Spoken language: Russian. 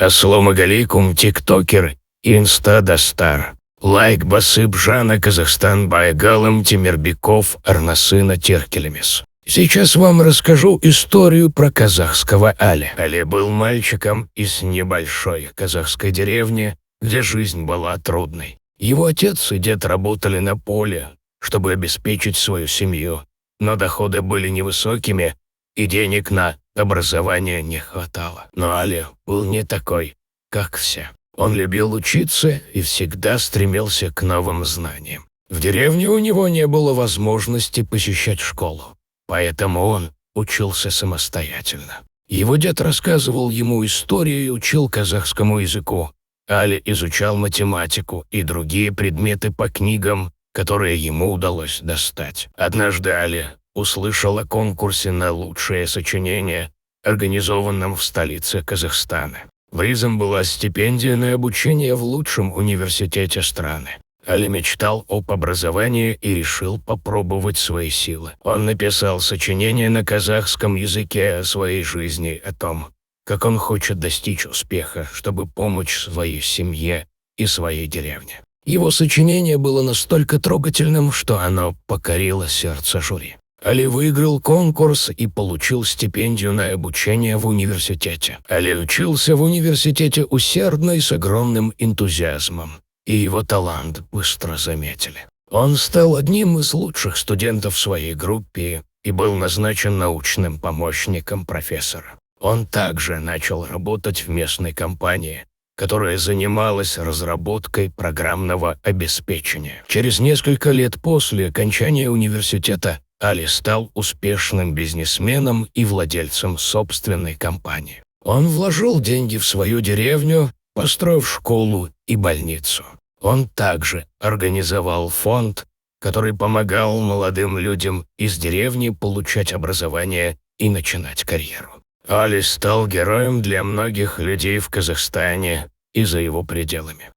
Ассаламу алейкум, тиктокер, инста дастар. Лайк басып жана Казахстан байгалам Темирбеков Арнасына Теркелемес. Сейчас вам расскажу историю про казахского Али. Али был мальчиком из небольшой казахской деревни, где жизнь была трудной. Его отец и дед работали на поле, чтобы обеспечить свою семью, но доходы были невысокими, и денег на образование не хватало. Но Али был не такой, как все. Он любил учиться и всегда стремился к новым знаниям. В деревне у него не было возможности посещать школу, поэтому он учился самостоятельно. Его дед рассказывал ему историю и учил казахскому языку. Али изучал математику и другие предметы по книгам, которые ему удалось достать. Однажды Али услышал о конкурсе на лучшее сочинение, организованном в столице Казахстана. Призом была стипендия на обучение в лучшем университете страны. Али мечтал об образовании и решил попробовать свои силы. Он написал сочинение на казахском языке о своей жизни, о том, как он хочет достичь успеха, чтобы помочь своей семье и своей деревне. Его сочинение было настолько трогательным, что оно покорило сердце жюри. Али выиграл конкурс и получил стипендию на обучение в университете. Али учился в университете усердно и с огромным энтузиазмом, и его талант быстро заметили. Он стал одним из лучших студентов в своей группе и был назначен научным помощником профессора. Он также начал работать в местной компании, которая занималась разработкой программного обеспечения. Через несколько лет после окончания университета Али стал успешным бизнесменом и владельцем собственной компании. Он вложил деньги в свою деревню, построив школу и больницу. Он также организовал фонд, который помогал молодым людям из деревни получать образование и начинать карьеру. Али стал героем для многих людей в Казахстане и за его пределами.